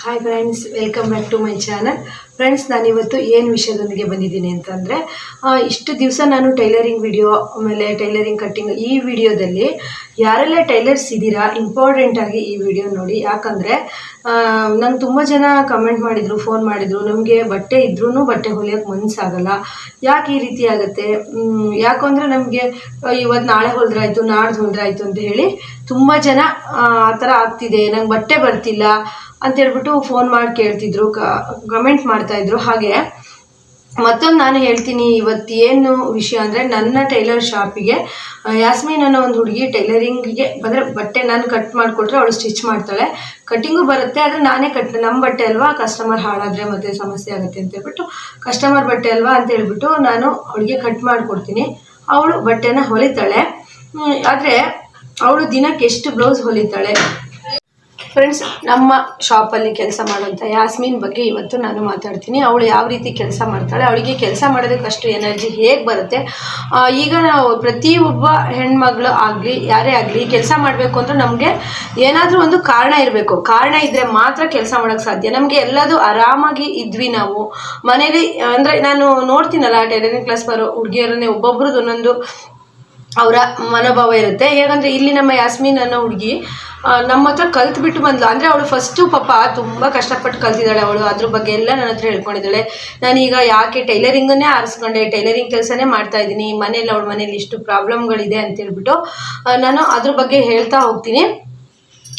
Hi friends, welcome back to my channel. Friends, ನಾನಿವತ್ತು ಏನು ವಿಷಯದೊಂದಿಗೆ ಬಂದಿದ್ದೀನಿ ಅಂತಂದರೆ, ಇಷ್ಟು ದಿವಸ ನಾನು ಟೈಲರಿಂಗ್ ವಿಡಿಯೋ, ಆಮೇಲೆ ಟೈಲರಿಂಗ್ ಕಟ್ಟಿಂಗ್, ಈ ವಿಡಿಯೋದಲ್ಲಿ ಯಾರೆಲ್ಲ ಟೈಲರ್ಸ್ ಇದ್ದೀರಾ ಇಂಪಾರ್ಟೆಂಟಾಗಿ ಈ ವಿಡಿಯೋ ನೋಡಿ. ಯಾಕಂದರೆ ನಂಗೆ ತುಂಬ ಜನ ಕಮೆಂಟ್ ಮಾಡಿದರು, ಫೋನ್ ಮಾಡಿದರು, ನಮಗೆ ಬಟ್ಟೆ ಇದ್ರೂ ಬಟ್ಟೆ ಹೊಲಿಯೋಕ್ಕೆ ಮನಸ್ಸಾಗಲ್ಲ, ಯಾಕೆ ಈ ರೀತಿ ಆಗುತ್ತೆ, ಯಾಕಂದರೆ ನಮಗೆ ಇವತ್ತು ನಾಳೆ ಹೊಲಿದ್ರಾಯ್ತು, ನಾಡ್ದು ಹೊಲಿದ್ರಾಯ್ತು ಅಂತ ಹೇಳಿ ತುಂಬ ಜನ ಆ ಥರ ಆಗ್ತಿದೆ, ನಂಗೆ ಬಟ್ಟೆ ಬರ್ತಿಲ್ಲ ಅಂತೇಳ್ಬಿಟ್ಟು ಫೋನ್ ಮಾಡಿ ಕೇಳ್ತಿದ್ರು, ಕಮೆಂಟ್ ಮಾಡ್ತಾಯಿದ್ರು. ಹಾಗೆ ಮತ್ತೊಂದು ನಾನು ಹೇಳ್ತೀನಿ, ಇವತ್ತು ಏನು ವಿಷಯ ಅಂದರೆ, ನನ್ನ ಟೈಲರ್ ಶಾಪಿಗೆ ಯಾಸ್ಮೀನ್ ಅನ್ನೋ ಒಂದು ಹುಡುಗಿ ಟೈಲರಿಂಗಿಗೆ ಅಂದರೆ ಬಟ್ಟೆ ನಾನು ಕಟ್ ಮಾಡಿಕೊಟ್ರೆ ಅವಳು ಸ್ಟಿಚ್ ಮಾಡ್ತಾಳೆ, ಕಟ್ಟಿಂಗು ಬರುತ್ತೆ. ಆದರೆ ನಾನೇ ನಮ್ಮ ಬಟ್ಟೆ ಅಲ್ವಾ, ಕಸ್ಟಮರ್ ಹಾಳಾದರೆ ಮತ್ತೆ ಸಮಸ್ಯೆ ಆಗುತ್ತೆ ಅಂತ ಹೇಳ್ಬಿಟ್ಟು, ಕಸ್ಟಮರ್ ಬಟ್ಟೆ ಅಲ್ವಾ ಅಂತ ಹೇಳ್ಬಿಟ್ಟು ನಾನು ಅವಳಿಗೆ ಕಟ್ ಮಾಡಿಕೊಡ್ತೀನಿ, ಅವಳು ಬಟ್ಟೆನ ಹೊಲಿತಾಳೆ. ಆದರೆ ಅವಳು ದಿನಕ್ಕೆ ಎಷ್ಟು ಬ್ಲೌಸ್ ಹೊಲಿತಾಳೆ. ಫ್ರೆಂಡ್ಸ್, ನಮ್ಮ ಶಾಪಲ್ಲಿ ಕೆಲಸ ಮಾಡುವಂಥ ಯಾಸ್ಮೀನ್ ಬಗ್ಗೆ ಇವತ್ತು ನಾನು ಮಾತಾಡ್ತೀನಿ. ಅವಳು ಯಾವ ರೀತಿ ಕೆಲಸ ಮಾಡ್ತಾಳೆ, ಅವಳಿಗೆ ಕೆಲಸ ಮಾಡೋದಕ್ಕಷ್ಟು ಎನರ್ಜಿ ಹೇಗೆ ಬರುತ್ತೆ. ಈಗ ನಾವು ಪ್ರತಿಯೊಬ್ಬ ಹೆಣ್ಮಗಳು ಆಗಲಿ, ಯಾರೇ ಆಗಲಿ, ಕೆಲಸ ಮಾಡಬೇಕು ಅಂದರೆ ನಮಗೆ ಏನಾದರೂ ಒಂದು ಕಾರಣ ಇರಬೇಕು. ಕಾರಣ ಇದ್ದರೆ ಮಾತ್ರ ಕೆಲಸ ಮಾಡೋಕ್ಕೆ ಸಾಧ್ಯ. ನಮಗೆ ಎಲ್ಲದೂ ಆರಾಮಾಗಿ ಇದ್ವಿ ನಾವು ಮನೇಲಿ. ಅಂದರೆ ನಾನು ನೋಡ್ತೀನಲ್ಲ, ಟೈಲರಿಂಗ್ ಕ್ಲಾಸ್ ಬರೋ ಹುಡುಗಿಯರನ್ನೇ ಒಬ್ಬೊಬ್ರದ್ದು ಒಂದೊಂದು ಅವರ ಮನೋಭಾವ ಇರುತ್ತೆ. ಹೇಗಂದರೆ, ಇಲ್ಲಿ ನಮ್ಮ ಯಾಸ್ಮೀನ್ ಅನ್ನೋ ಹುಡುಗಿ ನಮ್ಮ ಹತ್ರ ಕಲ್ತ್ಬಿಟ್ಟು ಬಂದ್ಲು. ಅಂದರೆ ಅವಳು ಫಸ್ಟು ಪಾಪ ತುಂಬ ಕಷ್ಟಪಟ್ಟು ಕಲ್ತಿದ್ದಾಳೆ. ಅವಳು ಅದ್ರ ಬಗ್ಗೆ ಎಲ್ಲ ನನ್ನ ಹತ್ರ ಹೇಳ್ಕೊಂಡಿದ್ದಾಳೆ. ನಾನೀಗ ಯಾಕೆ ಟೈಲರಿಂಗನ್ನೇ ಆರಿಸ್ಕೊಂಡೆ, ಟೈಲರಿಂಗ್ ಕೆಲಸನೇ ಮಾಡ್ತಾಯಿದ್ದೀನಿ, ಮನೇಲಿ ಅವಳ ಮನೇಲಿ ಇಷ್ಟು ಪ್ರಾಬ್ಲಮ್ಗಳಿದೆ ಅಂತೇಳ್ಬಿಟ್ಟು ನಾನು ಅದ್ರ ಬಗ್ಗೆ ಹೇಳ್ತಾ ಹೋಗ್ತೀನಿ.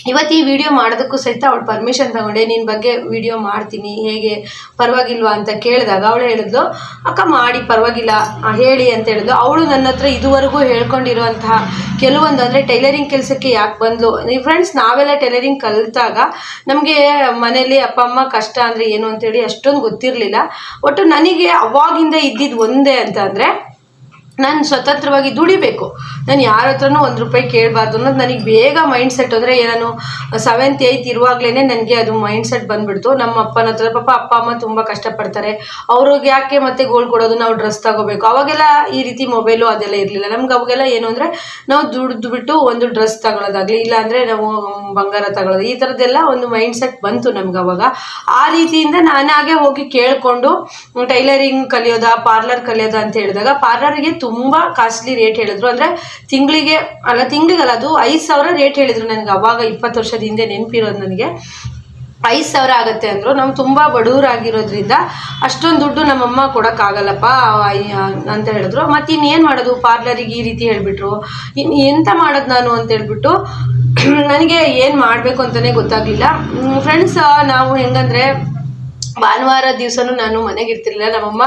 ಇವತ್ತು ಈ ವಿಡಿಯೋ ಮಾಡೋದಕ್ಕೂ ಸಹಿತ ಅವಳು ಪರ್ಮಿಷನ್ ತಗೊಂಡೆ, ನಿನ್ನ ಬಗ್ಗೆ ವಿಡಿಯೋ ಮಾಡ್ತೀನಿ, ಹೇಗೆ ಪರವಾಗಿಲ್ವಾ ಅಂತ ಕೇಳಿದಾಗ ಅವಳು ಹೇಳಿದ್ಲು, ಅಕ್ಕ ಮಾಡಿ ಪರವಾಗಿಲ್ಲ ಹೇಳಿ ಅಂತ ಹೇಳಿದ್ಲು. ಅವಳು ನನ್ನ ಹತ್ರ ಇದುವರೆಗೂ ಹೇಳ್ಕೊಂಡಿರುವಂತಹ ಕೆಲವೊಂದು, ಅಂದರೆ ಟೈಲರಿಂಗ್ ಕೆಲಸಕ್ಕೆ ಯಾಕೆ ಬಂದ್ಲು. ಫ್ರೆಂಡ್ಸ್, ನಾವೆಲ್ಲ ಟೈಲರಿಂಗ್ ಕಲಿತಾಗ ನಮಗೆ ಮನೇಲಿ ಅಪ್ಪ ಅಮ್ಮ ಕಷ್ಟ ಅಂದರೆ ಏನು ಅಂತೇಳಿ ಅಷ್ಟೊಂದು ಗೊತ್ತಿರಲಿಲ್ಲ. ಒಟ್ಟು ನನಗೆ ಅವಾಗಿಂದ ಇದ್ದಿದ್ದು ಒಂದೇ ಅಂತ ಅಂದರೆ, ನಾನು ಸ್ವತಂತ್ರವಾಗಿ ದುಡಿಬೇಕು, ನಾನು ಯಾರ ಹತ್ರನೂ ₹1 ಕೇಳಬಾರ್ದು ಅನ್ನೋದು ನನಗೆ ಬೇಗ ಮೈಂಡ್ ಸೆಟ್. ಅಂದರೆ ನಾನು 7th 8th ಇರುವಾಗಲೇ ನನಗೆ ಅದು ಮೈಂಡ್ ಸೆಟ್ ಬಂದುಬಿಡ್ತು. ನಮ್ಮ ಅಪ್ಪನ ಹತ್ರ ಪಾಪ ಅಪ್ಪ ಅಮ್ಮ ತುಂಬ ಕಷ್ಟಪಡ್ತಾರೆ, ಅವ್ರಿಗೆ ಯಾಕೆ ಮತ್ತೆ ಗೋಲ್ಡ್ ಕೊಡೋದು, ನಾವು ಡ್ರೆಸ್ ತಗೋಬೇಕು. ಅವಾಗೆಲ್ಲ ಈ ರೀತಿ ಮೊಬೈಲು ಅದೆಲ್ಲ ಇರಲಿಲ್ಲ ನಮ್ಗೆ. ಅವಾಗೆಲ್ಲ ಏನು ಅಂದರೆ, ನಾವು ದುಡಿದ್ಬಿಟ್ಟು ಒಂದು ಡ್ರೆಸ್ ತಗೊಳ್ಳೋದಾಗಲಿ, ಇಲ್ಲಾಂದರೆ ನಾವು ಬಂಗಾರ ತಗೊಳ್ಳೋದು, ಈ ಥರದ್ದೆಲ್ಲ ಒಂದು ಮೈಂಡ್ ಸೆಟ್ ಬಂತು ನಮ್ಗೆ ಅವಾಗ. ಆ ರೀತಿಯಿಂದ ನಾನಾಗೆ ಹೋಗಿ ಕೇಳಿಕೊಂಡು ಟೈಲರಿಂಗ್ ಕಲಿಯೋದಾ, ಪಾರ್ಲರ್ ಕಲಿಯೋದಾ ಅಂತ ಹೇಳಿದಾಗ, ಪಾರ್ಲರ್ಗೆ ತುಂಬ ಕಾಸ್ಟ್ಲಿ ರೇಟ್ ಹೇಳಿದ್ರು. ಅಂದರೆ ತಿಂಗಳಿಗಲ್ಲ, ಅದು 5,000 ರೇಟ್ ಹೇಳಿದರು ನನಗೆ. ಅವಾಗ 20 ವರ್ಷದ ಹಿಂದೆ ನೆನಪಿರೋದು ನನಗೆ. 5,000 ಆಗುತ್ತೆ ಅಂದರು. ನಾವು ತುಂಬ ಬಡವರಾಗಿರೋದ್ರಿಂದ ಅಷ್ಟೊಂದು ದುಡ್ಡು ನಮ್ಮಮ್ಮ ಕೊಡೋಕ್ಕಾಗಲ್ಲಪ್ಪ ಅಂತ ಹೇಳಿದ್ರು. ಮತ್ತು ಇನ್ನೇನು ಮಾಡೋದು, ಪಾರ್ಲರಿಗೆ ಈ ರೀತಿ ಹೇಳಿಬಿಟ್ರು, ಎಂತ ಮಾಡೋದು ನಾನು ಅಂತ ಹೇಳ್ಬಿಟ್ಟು ನನಗೆ ಏನು ಮಾಡಬೇಕು ಅಂತಲೇ ಗೊತ್ತಾಗಲಿಲ್ಲ. ಫ್ರೆಂಡ್ಸ್, ನಾವು ಹೆಂಗಂದರೆ, ಭಾನುವಾರ ದಿವಸನೂ ನಾನು ಮನೆಗೆ ಇರ್ತಿರ್ಲಿಲ್ಲ. ನಮ್ಮಮ್ಮ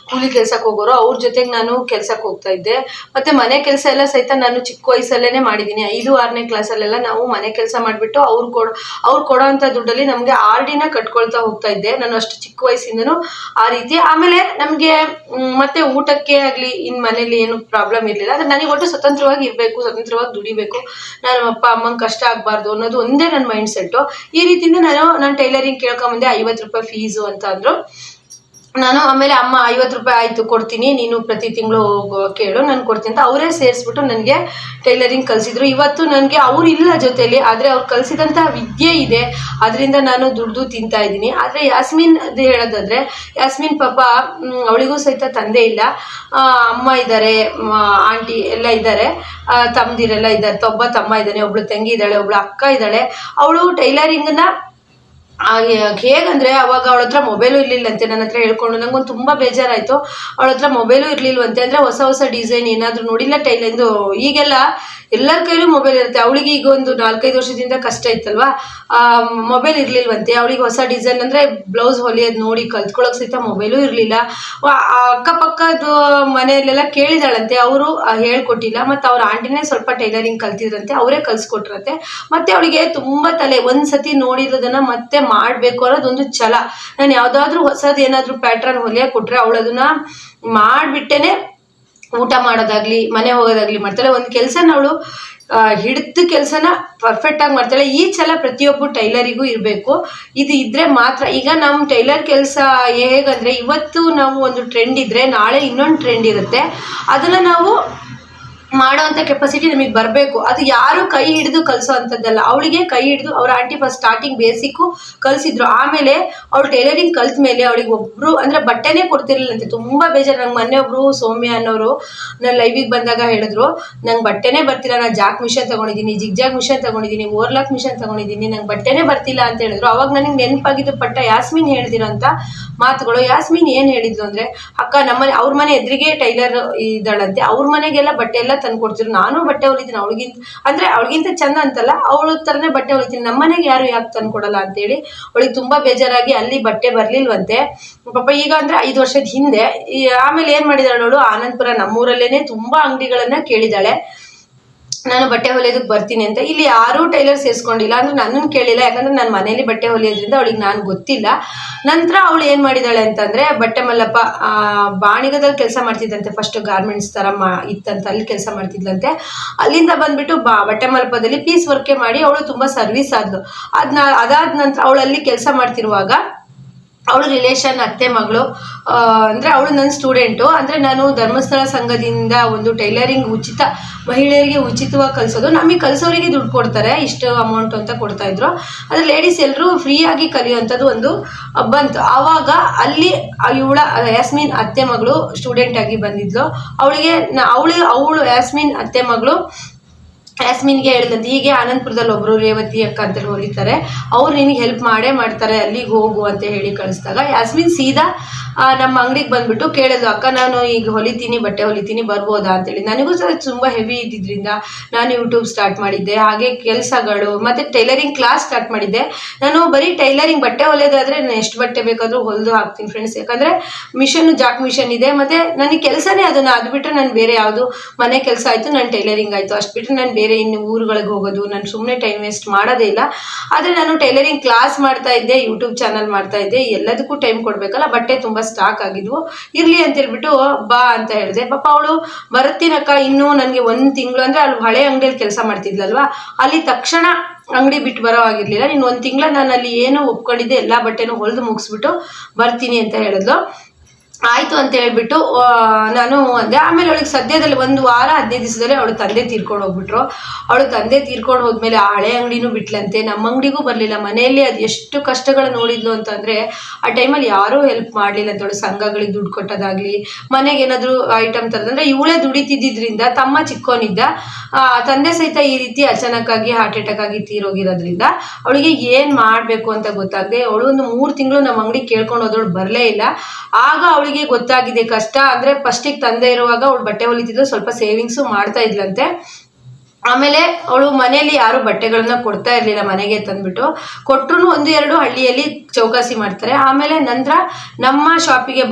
ಕೂಲಿ ಕೆಲ್ಸಕ್ಕೆ ಹೋಗೋರು, ಅವ್ರ ಜೊತೆಗೆ ನಾನು ಕೆಲ್ಸಕ್ಕೆ ಹೋಗ್ತಾ ಇದ್ದೆ. ಮತ್ತು ಮನೆ ಕೆಲಸ ಎಲ್ಲ ಸಹಿತ ನಾನು ಚಿಕ್ಕ ವಯಸ್ಸಲ್ಲೇ ಮಾಡಿದ್ದೀನಿ. 5, 6ನೇ ಕ್ಲಾಸಲ್ಲೆಲ್ಲ ನಾವು ಮನೆ ಕೆಲಸ ಮಾಡಿಬಿಟ್ಟು ಅವ್ರು ಕೊಡೋವಂಥ ದುಡ್ಡಲ್ಲಿ ನಮಗೆ RDನ ಕಟ್ಕೊಳ್ತಾ ಹೋಗ್ತಾ ಇದ್ದೆ ನಾನು, ಅಷ್ಟು ಚಿಕ್ಕ ವಯಸ್ಸಿಂದನೂ ಆ ರೀತಿ. ಆಮೇಲೆ ನಮಗೆ ಮತ್ತೆ ಊಟಕ್ಕೆ ಆಗಲಿ ಇನ್ನು ಮನೇಲಿ ಏನು ಪ್ರಾಬ್ಲಮ್ ಇರಲಿಲ್ಲ. ಆದರೆ ನನಗೆ ಒಟ್ಟು ಸ್ವತಂತ್ರವಾಗಿ ಇರಬೇಕು, ಸ್ವತಂತ್ರವಾಗಿ ದುಡಿಬೇಕು, ನಾನು ಅಪ್ಪ ಅಮ್ಮಂಗೆ ಕಷ್ಟ ಆಗಬಾರ್ದು ಅನ್ನೋದು ಒಂದೇ ನನ್ನ ಮೈಂಡ್ ಸೆಟ್ಟು. ಈ ರೀತಿಯಿಂದ ನಾನು ಟೈಲರಿಂಗ್ ಕೇಳ್ಕೊಂಬಂದೆ. ₹50 ಫೀಸು ಅಂತ ಅಂದರು. ನಾನು ಆಮೇಲೆ ಅಮ್ಮ ₹50 ಆಯಿತು ಕೊಡ್ತೀನಿ, ನೀನು ಪ್ರತಿ ತಿಂಗಳು ಕೇಳು, ನಾನು ಕೊಡ್ತೀನಿ ಅಂತ ಅವರೇ ಸೇರಿಸ್ಬಿಟ್ಟು ನನಗೆ ಟೈಲರಿಂಗ್ ಕಲಿಸಿದ್ರು. ಇವತ್ತು ನನಗೆ ಅವ್ರು ಇಲ್ಲ ಜೊತೆಯಲ್ಲಿ, ಆದರೆ ಅವ್ರು ಕಲಿಸಿದಂಥ ವಿದ್ಯೆ ಇದೆ, ಅದರಿಂದ ನಾನು ದುಡ್ದು ತಿಂತಾ ಇದ್ದೀನಿ. ಆದರೆ ಯಾಸ್ಮೀನ್ ಹೇಳೋದಾದರೆ, ಯಾಸ್ಮೀನ್ ಪಾಪ ಅವಳಿಗೂ ಸಹಿತ ತಂದೆ ಇಲ್ಲ, ಅಮ್ಮ ಇದ್ದಾರೆ, ಆಂಟಿ ಎಲ್ಲ ಇದ್ದಾರೆ, ತಮ್ಮದಿರೆಲ್ಲ ಇದ್ದಾರೆ, ಒಬ್ಬ ತಮ್ಮ ಇದ್ದಾನೆ, ಒಬ್ಳು ತಂಗಿ ಇದ್ದಾಳೆ, ಒಬ್ಳು ಅಕ್ಕ ಇದ್ದಾಳೆ. ಅವಳು ಟೈಲರಿಂಗನ್ನ ಹೇಗಂದರೆ, ಅವಾಗ ಅವಳ ಹತ್ರ ಮೊಬೈಲು ಇರಲಿಲ್ಲಂತೆ. ನನ್ನ ಹತ್ರ ಹೇಳ್ಕೊಂಡು ನಂಗೊಂದು ತುಂಬ ಬೇಜಾರಾಯಿತು. ಅವಳ ಹತ್ರ ಮೊಬೈಲು ಇರಲಿಲ್ವಂತೆ. ಅಂದರೆ ಹೊಸ ಡಿಸೈನ್ ಏನಾದರೂ ನೋಡಿಲ್ಲ ಟೈಲರಿಂದು. ಈಗೆಲ್ಲ ಎಲ್ಲರ ಕೈಲೂ ಮೊಬೈಲ್ ಇರುತ್ತೆ. ಅವಳಿಗೆ ಈಗ ಒಂದು 4-5 ವರ್ಷದಿಂದ ಕಷ್ಟ ಇತ್ತಲ್ವಾ, ಮೊಬೈಲ್ ಇರಲಿಲ್ವಂತೆ. ಅವಳಿಗೆ ಹೊಸ ಡಿಸೈನ್ ಅಂದರೆ ಬ್ಲೌಸ್ ಹೊಲಿಯೋದು ನೋಡಿ ಕಲ್ತ್ಕೊಳ್ಳೋಕೆ ಸಹಿತ ಮೊಬೈಲು ಇರಲಿಲ್ಲ. ಅಕ್ಕಪಕ್ಕದ ಮನೆಯಲ್ಲೆಲ್ಲ ಕೇಳಿದಾಳಂತೆ, ಅವರು ಹೇಳ್ಕೊಟ್ಟಿಲ್ಲ. ಮತ್ತು ಅವ್ರ ಆಂಟಿನೇ ಸ್ವಲ್ಪ ಟೈಲರಿಂಗ್ ಕಲ್ತಿದ್ರಂತೆ, ಅವರೇ ಕಲಿಸ್ಕೊಟ್ರಂತೆ. ಮತ್ತು ಅವಳಿಗೆ ತುಂಬ ತಲೆ, ಒಂದು ಸತಿ ನೋಡಿರೋದನ್ನು ಮತ್ತೆ ಮಾಡಬೇಕು ಅನ್ನೋದೊಂದು ಛಲ. ನಾನು ಯಾವುದಾದ್ರೂ ಹೊಸದು ಏನಾದರೂ ಪ್ಯಾಟ್ರನ್ ಹೊಲಿಯೋಕೆ ಕೊಟ್ಟರೆ ಅವಳು ಅದನ್ನು ಮಾಡಿಬಿಟ್ಟೇ ಊಟ ಮಾಡೋದಾಗಲಿ, ಮನೆ ಹೋಗೋದಾಗಲಿ ಮಾಡ್ತಾಳೆ. ಒಂದು ಕೆಲಸನ ಅವಳು ಹಿಡಿದ ಕೆಲಸನ ಪರ್ಫೆಕ್ಟಾಗಿ ಮಾಡ್ತಾಳೆ. ಈ ಛಲ ಪ್ರತಿಯೊಬ್ಬ ಟೈಲರಿಗೂ ಇರಬೇಕು. ಇದು ಇದ್ದರೆ ಮಾತ್ರ. ಈಗ ನಮ್ಮ ಟೈಲರ್ ಕೆಲಸ ಹೇಗಂದರೆ, ಇವತ್ತು ನಾವು ಒಂದು ಟ್ರೆಂಡ್ ಇದ್ದರೆ ನಾಳೆ ಇನ್ನೊಂದು ಟ್ರೆಂಡ್ ಇರುತ್ತೆ. ಅದನ್ನು ನಾವು ಮಾಡೋವಂಥ ಕೆಪಾಸಿಟಿ ನಮಗೆ ಬರಬೇಕು. ಅದು ಯಾರು ಕೈ ಹಿಡಿದು ಕಲಿಸೋ ಅಂಥದ್ದಲ್ಲ. ಅವಳಿಗೆ ಕೈ ಹಿಡಿದು ಅವ್ರ ಆಂಟಿ ಫಸ್ಟ್ ಸ್ಟಾರ್ಟಿಂಗ್ ಬೇಸಿಕ್ಕು ಕಲಿಸಿದ್ರು. ಆಮೇಲೆ ಅವಳು ಟೈಲರಿಂಗ್ ಕಲ್ತ ಮೇಲೆ ಅವಳಿಗೆ ಒಬ್ಬರು ಅಂದರೆ ಬಟ್ಟೆನೇ ಕೊಡ್ತಿರ್ಲಿಲ್ಲಂತೆ. ತುಂಬ ಬೇಜಾರು. ನಂಗೆ ಮೊನ್ನೆ ಒಬ್ಬರು ಸೌಮ್ಯ ಅನ್ನೋರು ನಾನು ಲೈವಿಗೆ ಬಂದಾಗ ಹೇಳಿದ್ರು, ನಂಗೆ ಬಟ್ಟೆನೇ ಬರ್ತಿಲ್ಲ, ನಾನು ಜಾಕ್ ಮಿಷನ್ ತೊಗೊಂಡಿದ್ದೀನಿ, ಜಿಗ್ಜಾಗ್ ಮಿಷನ್ ತೊಗೊಂಡಿದ್ದೀನಿ, ಓರ್ಲಾಕ್ ಮಿಷನ್ ತೊಗೊಂಡಿದ್ದೀನಿ, ನಂಗೆ ಬಟ್ಟೆನೇ ಬರ್ತಿಲ್ಲ ಅಂತ ಹೇಳಿದ್ರು. ಅವಾಗ ನನಗೆ ನೆನಪಾಗಿದ್ದು ಪಟ್ಟ ಯಾಸ್ಮಿನ್ ಹೇಳ್ದಿರೋಂಥ ಮಾತುಗಳು. ಯಾಸ್ಮಿನ್ ಏನು ಹೇಳಿದ್ಲು ಅಂದರೆ, ಅಕ್ಕ ನಮ್ಮನೆ ಅವ್ರ ಮನೆ ಎದುರಿಗೆ ಟೈಲರ್ ಇದ್ದಾಳಂತೆ, ಅವ್ರ ಮನೆಗೆಲ್ಲ ಬಟ್ಟೆ ಎಲ್ಲ ತಂದು ಕೊಡ್ತಿದ್ರು. ನಾನು ಬಟ್ಟೆ ಹೊಲಿತೀನಿ ಅವಳಿಗಿಂತ ಚಂದ ಅಂತಲ್ಲ, ಅವಳ ಥರನೇ ಬಟ್ಟೆ ಹೊಲಿತೀನಿ, ನಮ್ಮನೆಗೆ ಯಾರು ಯಾಕೆ ತಂದು ಕೊಡಲ್ಲ ಅಂತೇಳಿ ಅವಳಿಗೆ ತುಂಬ ಬೇಜಾರಾಗಿ ಅಲ್ಲಿ ಬಟ್ಟೆ ಬರಲಿಲ್ವಂತೆ ಪಾಪ. ಈಗ ಅಂದರೆ 5 ವರ್ಷದ ಹಿಂದೆ. ಆಮೇಲೆ ಏನು ಮಾಡಿದಾಳೆ ಅವಳು, ಆನಂದಪುರ ನಮ್ಮೂರಲ್ಲೇ ತುಂಬ ಅಂಗಡಿಗಳನ್ನು ಕೇಳಿದಾಳೆ, ನಾನು ಬಟ್ಟೆ ಹೊಲಿಯೋದಕ್ಕೆ ಬರ್ತೀನಿ ಅಂತ. ಇಲ್ಲಿ ಯಾರೂ ಟೈಲರ್ ಸೇರಿಸ್ಕೊಂಡಿಲ್ಲ, ಅಂದರೆ ನನ್ನನ್ನು ಕೇಳಿಲ್ಲ, ಯಾಕಂದರೆ ನಾನು ಮನೇಲಿ ಬಟ್ಟೆ ಹೊಲಿಯೋದ್ರಿಂದ ಅವಳಿಗೆ ನಾನು ಗೊತ್ತಿಲ್ಲ. ನಂತರ ಅವಳು ಏನು ಮಾಡಿದಾಳೆ ಅಂತಂದರೆ, ಬಟ್ಟೆ ಮಲ್ಲಪ್ಪ ಬಾಣಿಗದಲ್ಲಿ ಕೆಲಸ ಮಾಡ್ತಿದ್ದಂತೆ, ಫಸ್ಟ್ ಗಾರ್ಮೆಂಟ್ಸ್ ಥರ ಇತ್ತಂತ, ಅಲ್ಲಿ ಕೆಲಸ ಮಾಡ್ತಿದ್ಲಂತೆ. ಅಲ್ಲಿಂದ ಬಂದುಬಿಟ್ಟು ಬಟ್ಟೆ ಮಲ್ಲಪ್ಪದಲ್ಲಿ ಪೀಸ್ ವರ್ಕೆ ಮಾಡಿ ಅವಳು ತುಂಬ ಸರ್ವಿಸ್ ಆದ್ಲು. ಅದಾದ ನಂತರ ಅವಳು ಅಲ್ಲಿ ಕೆಲಸ ಮಾಡ್ತಿರುವಾಗ ಅವಳು ರಿಲೇಷನ್ ಅತ್ತೆ ಮಗಳು, ಅಂದರೆ ಅವಳು ನನ್ನ ಸ್ಟೂಡೆಂಟು. ಅಂದರೆ ನಾನು ಧರ್ಮಸ್ಥಳ ಸಂಘದಿಂದ ಒಂದು ಟೈಲರಿಂಗ್ ಮಹಿಳೆಯರಿಗೆ ಉಚಿತವಾಗಿ ಕಲಿಸೋದು, ನಮಗೆ ಕಲಿಸೋರಿಗೆ ದುಡ್ಡು ಕೊಡ್ತಾರೆ, ಇಷ್ಟು ಅಮೌಂಟ್ ಅಂತ ಕೊಡ್ತಾಯಿದ್ರು. ಆದರೆ ಲೇಡೀಸ್ ಎಲ್ಲರೂ ಫ್ರೀಯಾಗಿ ಕಲಿಯುವಂಥದ್ದು ಒಂದು ಬಂತು. ಆವಾಗ ಅಲ್ಲಿ ಇವಳ ಯಾಸ್ಮಿನ್ ಅತ್ತೆ ಮಗಳು ಸ್ಟೂಡೆಂಟಾಗಿ ಬಂದಿದ್ಲು. ಅವಳು ಯಾಸ್ಮಿನ್ ಅತ್ತೆ ಮಗಳು ಯಾಸ್ಮಿನ್ಗೆ ಹೇಳಿದಂತೆ, ಹೀಗೆ ಆನಂದಪುರದಲ್ಲಿ ಒಬ್ಬರು ರೇವತಿ ಅಕ್ಕ ಅಂತೇಳಿ ಹೊಲಿತಾರೆ, ಅವ್ರು ನಿನಗೆ ಹೆಲ್ಪ್ ಮಾಡ್ತಾರೆ, ಅಲ್ಲಿಗೆ ಹೋಗು ಅಂತ ಹೇಳಿ ಕಳಿಸಿದಾಗ ಯಾಸ್ಮಿನ್ ಸೀದಾ ನಮ್ಮ ಅಂಗಡಿಗೆ ಬಂದುಬಿಟ್ಟು ಕೇಳಿದ್ಲು, ಅಕ್ಕ ನಾನು ಈಗ ಬಟ್ಟೆ ಹೊಲಿತೀನಿ ಬರ್ಬೋದಾ ಅಂತೇಳಿ. ನನಗೂ ಸಹ ತುಂಬ ಹೆವಿ ಇದ್ದಿದ್ದರಿಂದ ನಾನು ಯೂಟ್ಯೂಬ್ ಸ್ಟಾರ್ಟ್ ಮಾಡಿದ್ದೆ, ಹಾಗೆ ಕೆಲಸಗಳು ಮತ್ತು ಟೈಲರಿಂಗ್ ಕ್ಲಾಸ್ ಸ್ಟಾರ್ಟ್ ಮಾಡಿದ್ದೆ. ನಾನು ಬರೀ ಟೈಲರಿಂಗ್ ಬಟ್ಟೆ ಹೊಲಿಯೋದಾದರೆ ನಾನು ಎಷ್ಟು ಬಟ್ಟೆ ಬೇಕಾದರೂ ಹೊಲಿದು ಹಾಕ್ತೀನಿ ಫ್ರೆಂಡ್ಸ್, ಯಾಕಂದರೆ ಜಾಕ್ ಮಿಷನ್ ಇದೆ, ಮತ್ತು ನನಗೆ ಕೆಲಸನೇ ಅದು ಬಿಟ್ಟರೆ ನಾನು ಬೇರೆ ಯಾವುದು ಮನೆ ಕೆಲಸ ಆಯಿತು, ನಾನು ಟೈಲರಿಂಗ್ ಆಯಿತು, ಅಷ್ಟು ಬಿಟ್ಟರೆ ನಾನು ಬೇರೆ ಇನ್ನು ಊರುಗಳಿಗೆ ಹೋಗೋದು, ನಾನು ಸುಮ್ಮನೆ ಟೈಮ್ ವೇಸ್ಟ್ ಮಾಡೋದೇ ಇಲ್ಲ. ಆದರೆ ನಾನು ಟೈಲರಿಂಗ್ ಕ್ಲಾಸ್ ಮಾಡ್ತಾ ಇದ್ದೆ, ಯೂಟ್ಯೂಬ್ ಚಾನಲ್ ಮಾಡ್ತಾ ಇದ್ದೆ, ಎಲ್ಲದಕ್ಕೂ ಟೈಮ್ ಕೊಡಬೇಕಲ್ಲ. ಬಟ್ಟೆ ತುಂಬ ಸ್ಟಾಕ್ ಆಗಿದ್ವು, ಇರಲಿ ಅಂತ ಹೇಳ್ಬಿಟ್ಟು ಬಾ ಅಂತ ಹೇಳಿದೆ. ಪಾಪ ಅವಳು ಬರ್ತೀನಕ್ಕ, ಇನ್ನೂ ನನಗೆ 1 ತಿಂಗಳು, ಅಂದರೆ ಅಲ್ಲಿ ಹಳೆ ಅಂಗಡಿಯಲ್ಲಿ ಕೆಲಸ ಮಾಡ್ತಿದ್ಲಲ್ವಾ, ಅಲ್ಲಿ ತಕ್ಷಣ ಅಂಗಡಿ ಬಿಟ್ಟು ಬರೋ ಆಗಿರಲಿಲ್ಲ, ನೀನು 1 ತಿಂಗಳ ನಾನು ಅಲ್ಲಿ ಏನು ಒಪ್ಕೊಂಡಿದ್ದೆ ಎಲ್ಲ ಬಟ್ಟೆನೂ ಹೊಲಿದು ಮುಗಿಸ್ಬಿಟ್ಟು ಬರ್ತೀನಿ ಅಂತ ಹೇಳಿದ್ಲು. ಆಯಿತು ಅಂತ ಹೇಳ್ಬಿಟ್ಟು ನಾನು ಅಂದೆ. ಆಮೇಲೆ ಅವಳಿಗೆ ಸದ್ಯದಲ್ಲಿ 1 ವಾರ 15 ದಿವಸದಲ್ಲಿ ಅವಳು ತಂದೆ ತೀರ್ಕೊಂಡು ಹೋಗ್ಬಿಟ್ರು. ಅವಳು ತಂದೆ ತೀರ್ಕೊಂಡು ಹೋದ್ಮೇಲೆ ಆ ಹಳೆ ಅಂಗಡಿನೂ ಬಿಟ್ಲಂತೆ, ನಮ್ಮ ಅಂಗಡಿಗೂ ಬರಲಿಲ್ಲ. ಮನೆಯಲ್ಲಿ ಅದು ಎಷ್ಟು ಕಷ್ಟಗಳು ನೋಡಿದ್ಲು ಅಂತಂದರೆ, ಆ ಟೈಮಲ್ಲಿ ಯಾರೂ ಹೆಲ್ಪ್ ಮಾಡಲಿಲ್ಲ ಅಂತ. ಅವಳು ಸಂಘಗಳಿಗೆ ದುಡ್ಡು ಕೊಟ್ಟೋದಾಗಲಿ, ಮನೆಗೆ ಏನಾದರೂ ಐಟಮ್ ತರದಂದರೆ ಇವಳೇ ದುಡಿತಿದ್ದರಿಂದ, ತಮ್ಮ ಚಿಕ್ಕೋನಿದ್ದ, ತಂದೆ ಸಹಿತ ಈ ರೀತಿ ಅಚಾನಕ್ಕಾಗಿ ಹಾರ್ಟ್ ಅಟ್ಯಾಕ್ ಆಗಿ ತೀರೋಗಿರೋದ್ರಿಂದ ಅವಳಿಗೆ ಏನು ಮಾಡಬೇಕು ಅಂತ ಗೊತ್ತಾಗದೆ ಅವಳು ಒಂದು 3 ತಿಂಗಳು ನಮ್ಮ ಅಂಗಡಿ ಕೇಳ್ಕೊಂಡು ಹೋದವಳು ಬರಲೇ ಇಲ್ಲ. ಆಗ ಅವಳಿಗೆ ಗೊತ್ತಾಗಿದೆ ಕಷ್ಟ. ಅಂದರೆ ಫಸ್ಟಿಗೆ ತಂದೆ ಇರುವಾಗ ಅವಳು ಬಟ್ಟೆ ಹೊಲಿತಿದ್ದು, ಸ್ವಲ್ಪ ಸೇವಿಂಗ್ಸು ಮಾಡ್ತಾ ಇದ್ಲಂತೆ. ಆಮೇಲೆ ಅವಳು ಮನೆಯಲ್ಲಿ ಯಾರು ಬಟ್ಟೆಗಳನ್ನ ಕೊಡ್ತಾ ಇರಲಿಲ್ಲ, ಮನೆಗೆ ತಂದುಬಿಟ್ಟು ಕೊಟ್ಟರು 1-2 ಹಳ್ಳಿಯಲ್ಲಿ ಚೌಕಾಸಿ ಮಾಡ್ತಾರೆ. ಆಮೇಲೆ ನಂತರ ನಮ್ಮ ಶಾಪಿಗೆ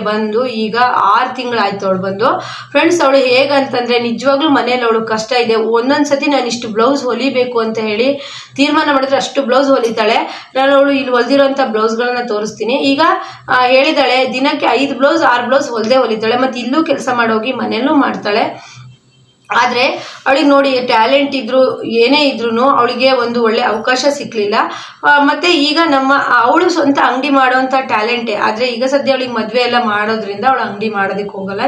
ಬಂದು ಈಗ 6 ತಿಂಗಳಾಯ್ತು ಅವಳು ಬಂದು. ಫ್ರೆಂಡ್ಸ್, ಅವಳು ಹೇಗಂತಂದರೆ ನಿಜವಾಗ್ಲೂ ಮನೇಲಿ ಅವಳು ಕಷ್ಟ ಇದೆ. ಒಂದೊಂದು ಸತಿ ನಾನು ಇಷ್ಟು ಬ್ಲೌಸ್ ಹೊಲಿಬೇಕು ಅಂತ ಹೇಳಿ ತೀರ್ಮಾನ ಮಾಡಿದ್ರೆ ಅಷ್ಟು ಬ್ಲೌಸ್ ಹೊಲಿತಾಳೆ. ನಾನು ಅವಳು ಇಲ್ಲಿ ಹೊಲಿದಿರೋಂಥ ಬ್ಲೌಸ್ಗಳನ್ನ ತೋರಿಸ್ತೀನಿ. ಈಗ ಹೇಳಿದಾಳೆ ದಿನಕ್ಕೆ 5 ಬ್ಲೌಸ್ 6 ಬ್ಲೌಸ್ ಹೊಲಿತಾಳೆ, ಮತ್ತು ಇಲ್ಲೂ ಕೆಲಸ ಮಾಡೋಗಿ ಮನೆಯಲ್ಲೂ ಮಾಡ್ತಾಳೆ. ಆದರೆ ಅವಳಿಗೆ ನೋಡಿ ಟ್ಯಾಲೆಂಟ್ ಇದ್ದರೂ ಏನೇ ಇದ್ರೂ ಅವಳಿಗೆ ಒಂದು ಒಳ್ಳೆ ಅವಕಾಶ ಸಿಕ್ಕಲಿಲ್ಲ. ಮತ್ತು ಈಗ ಅವಳು ಸ್ವಂತ ಅಂಗಡಿ ಮಾಡೋವಂಥ ಟ್ಯಾಲೆಂಟೇ. ಆದರೆ ಈಗ ಸದ್ಯ ಅವಳಿಗೆ ಮದುವೆ ಎಲ್ಲ ಮಾಡೋದ್ರಿಂದ ಅವಳು ಅಂಗಡಿ ಮಾಡೋದಕ್ಕೆ ಹೋಗಲ್ಲ.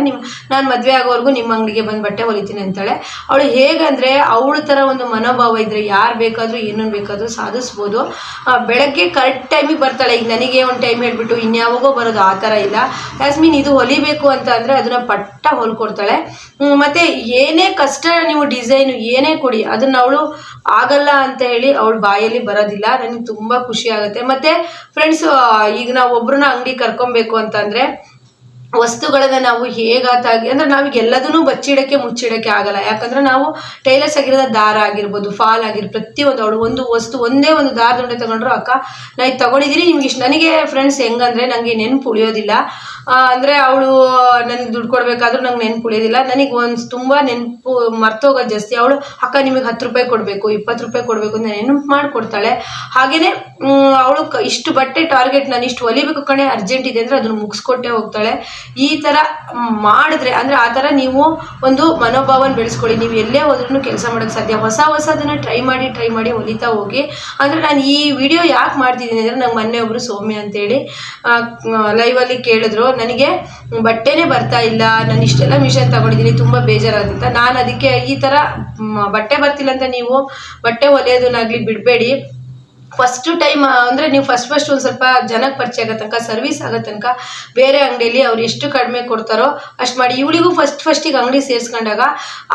ನಾನು ಮದುವೆ ಆಗೋವರೆಗೂ ನಿಮ್ಮ ಅಂಗಡಿಗೆ ಬಂದು ಬಟ್ಟೆ ಹೊಲಿತೀನಿ ಅಂತಾಳೆ. ಅವಳು ಹೇಗಂದರೆ ಅವಳ ಥರ ಒಂದು ಮನೋಭಾವ ಇದ್ದರೆ ಯಾರು ಬೇಕಾದರೂ ಏನನ್ನು ಬೇಕಾದರೂ ಸಾಧಿಸ್ಬೋದು. ಬೆಳಗ್ಗೆ ಕರೆಕ್ಟ್ ಟೈಮಿಗೆ ಬರ್ತಾಳೆ. ಈಗ ನನಗೆ ಒಂದು ಟೈಮ್ ಹೇಳ್ಬಿಟ್ಟು ಇನ್ಯಾವಾಗೋ ಬರೋದು ಆ ಥರ ಇಲ್ಲ. ಯಾಸ್ಮಿನ್ ಇದು ಹೊಲಿಬೇಕು ಅಂತ ಅಂದರೆ ಅದನ್ನು ಪಟ್ಟ ಹೊಲ್ಕೊಡ್ತಾಳೆ. ಮತ್ತು ಏನೇ ಕಷ್ಟ ನೀವು ಡಿಸೈನು ಏನೇ ಕೊಡಿ ಅದನ್ನು ಅವಳು ಆಗಲ್ಲ ಅಂತ ಹೇಳಿ ಅವಳ ಬಾಯಲ್ಲಿ ಬರೋದಿಲ್ಲ. ನನಗೆ ತುಂಬ ಖುಷಿ ಆಗುತ್ತೆ. ಮತ್ತು ಫ್ರೆಂಡ್ಸ್, ಈಗ ನಾವು ಒಬ್ಬರನ್ನ ಅಂಗಡಿ ಕರ್ಕೊಬೇಕು ಅಂತಂದರೆ ವಸ್ತುಗಳನ್ನು ನಾವು ಹೇಗಾತಾಗಿ ಅಂದರೆ ನಾವೀಗ ಎಲ್ಲದನ್ನೂ ಬಚ್ಚಿಡೋಕ್ಕೆ ಮುಚ್ಚಿಡೋಕ್ಕೆ ಆಗಲ್ಲ. ಯಾಕಂದರೆ ನಾವು ಟೈಲರ್ಸ್ ಆಗಿರೋದ ದಾರ ಆಗಿರ್ಬೋದು, ಫಾಲ್ ಆಗಿರ್ಬೋದು, ಪ್ರತಿಯೊಂದು ಅವಳು ಒಂದು ವಸ್ತು ಒಂದೇ ಒಂದು ದಾರದುಂಡೆ ತೊಗೊಂಡ್ರು, ಅಕ್ಕ ನಾನು ಇದು ತೊಗೊಂಡಿದ್ದೀನಿ ನಿಮ್ಗೆ ಇಷ್ಟು. ನನಗೆ ಫ್ರೆಂಡ್ಸ್ ಹೆಂಗಂದರೆ ನನಗೆ ನೆನಪು ಉಳಿಯೋದಿಲ್ಲ. ಅಂದರೆ ಅವಳು ನನಗೆ ದುಡ್ಡು ಕೊಡಬೇಕಾದ್ರೂ ನಂಗೆ ನೆನಪು ಉಳಿಯೋದಿಲ್ಲ. ನನಗೆ ತುಂಬ ನೆನಪು ಮರ್ತೋಗೋದು ಜಾಸ್ತಿ. ಅವಳು ಅಕ್ಕ ನಿಮಗೆ 10 ರೂಪಾಯಿ ಕೊಡಬೇಕು, 20 ರೂಪಾಯಿ ಕೊಡಬೇಕು ಅಂತ ನೆನಪು ಮಾಡಿಕೊಡ್ತಾಳೆ. ಹಾಗೆಯೇ ಅವಳು ಇಷ್ಟು ಬಟ್ಟೆ ಟಾರ್ಗೆಟ್ ನಾನು ಇಷ್ಟು ಹೊಲಿಬೇಕು ಕಣೆ ಅರ್ಜೆಂಟ್ ಇದೆ ಅಂದರೆ ಅದನ್ನು ಮುಗಿಸ್ಕೊಟ್ಟೆ ಹೋಗ್ತಾಳೆ. ಈ ಥರ ಮಾಡಿದ್ರೆ ಅಂದರೆ ಆ ಥರ ನೀವು ಒಂದು ಮನೋಭಾವನ ಬೆಳೆಸ್ಕೊಳ್ಳಿ. ನೀವು ಎಲ್ಲೇ ಹೋದ್ರೂ ಕೆಲಸ ಮಾಡೋಕ್ಕೆ ಸಾಧ್ಯ. ಹೊಸದನ್ನು ಟ್ರೈ ಮಾಡಿ ಹೊಲಿತಾ ಹೋಗಿ. ಅಂದರೆ ನಾನು ಈ ವಿಡಿಯೋ ಯಾಕೆ ಮಾಡ್ತಿದ್ದೀನಿ ಅಂದರೆ, ನಂಗೆ ಮೊನ್ನೆ ಒಬ್ಬರು ಸೌಮ್ಯ ಅಂತೇಳಿ ಲೈವಲ್ಲಿ ಕೇಳಿದ್ರು, ನನಗೆ ಬಟ್ಟೆನೇ ಬರ್ತಾ ಇಲ್ಲ, ನಾನು ಇಷ್ಟೆಲ್ಲ ಮಿಷನ್ ತಗೊಂಡಿದ್ದೀನಿ, ತುಂಬ ಬೇಜಾರಾಗುತ್ತೆ. ನಾನು ಅದಕ್ಕೆ ಈ ಥರ ಬಟ್ಟೆ ಬರ್ತಿಲ್ಲ ಅಂತ ನೀವು ಬಟ್ಟೆ ಹೊಲಿಯೋದನ್ನಾಗಲಿ ಬಿಡಬೇಡಿ. ಫಸ್ಟ್ ಟೈಮ್ ಅಂದರೆ ನೀವು ಫಸ್ಟ್ ಒಂದು ಸ್ವಲ್ಪ ಜನಕ್ಕೆ ಪರಿಚಯ ಆಗೋ ತನಕ, ಸರ್ವಿಸ್ ಆಗೋ ತನಕ ಬೇರೆ ಅಂಗಡಿಯಲ್ಲಿ ಅವ್ರು ಎಷ್ಟು ಕಡಿಮೆ ಕೊಡ್ತಾರೋ ಅಷ್ಟು ಮಾಡಿ. ಇವಳಿಗೂ ಫಸ್ಟಿಗೆ ಅಂಗಡಿ ಸೇರಿಸ್ಕೊಂಡಾಗ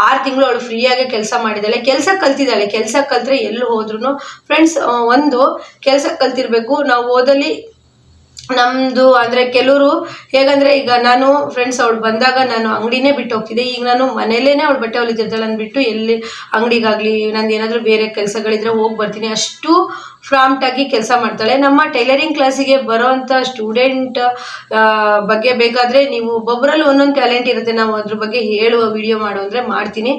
6 ತಿಂಗಳು ಅವಳು ಫ್ರೀಯಾಗಿ ಕೆಲಸ ಮಾಡಿದ್ದಾಳೆ, ಕೆಲಸ ಕಲ್ತಿದ್ದಾಳೆ. ಕೆಲಸ ಕಲ್ತ್ರೆ ಎಲ್ಲಿ ಹೋದ್ರೂ ಫ್ರೆಂಡ್ಸ್, ಒಂದು ಕೆಲಸ ಕಲ್ತಿರ್ಬೇಕು. ನಾವು ಓದಲ್ಲಿ ನಮ್ಮದು ಅಂದರೆ ಕೆಲವರು ಹೇಗಂದರೆ, ಈಗ ನಾನು ಫ್ರೆಂಡ್ಸ್ ಅವಳು ಬಂದಾಗ ನಾನು ಅಂಗಡಿನೇ ಬಿಟ್ಟು ಹೋಗ್ತಿದ್ದೆ. ಈಗ ನಾನು ಮನೇಲೇ ಅವಳು ಬಟ್ಟೆ ಹೊಲಿತಿರ್ತಾಳೆ ಅಂದ್ಬಿಟ್ಟು ಎಲ್ಲಿ ಅಂಗಡಿಗಾಗಲಿ ನಂದು ಏನಾದರೂ ಬೇರೆ ಕೆಲಸಗಳಿದ್ರೆ ಹೋಗಿ ಬರ್ತೀನಿ. ಅಷ್ಟು ಪ್ರಾಂಪ್ಟಾಗಿ ಕೆಲಸ ಮಾಡ್ತಾಳೆ. ನಮ್ಮ ಟೈಲರಿಂಗ್ ಕ್ಲಾಸಿಗೆ ಬರೋವಂಥ ಸ್ಟೂಡೆಂಟ್ ಬಗ್ಗೆ ಬೇಕಾದರೆ ನೀವು ಒಬ್ಬೊಬ್ಬರಲ್ಲಿ ಒಂದೊಂದು ಟ್ಯಾಲೆಂಟ್ ಇರುತ್ತೆ, ನಾವು ಅದ್ರ ಬಗ್ಗೆ ಹೇಳುವ ವಿಡಿಯೋ ಮಾಡು ಅಂದರೆ ಮಾಡ್ತೀನಿ.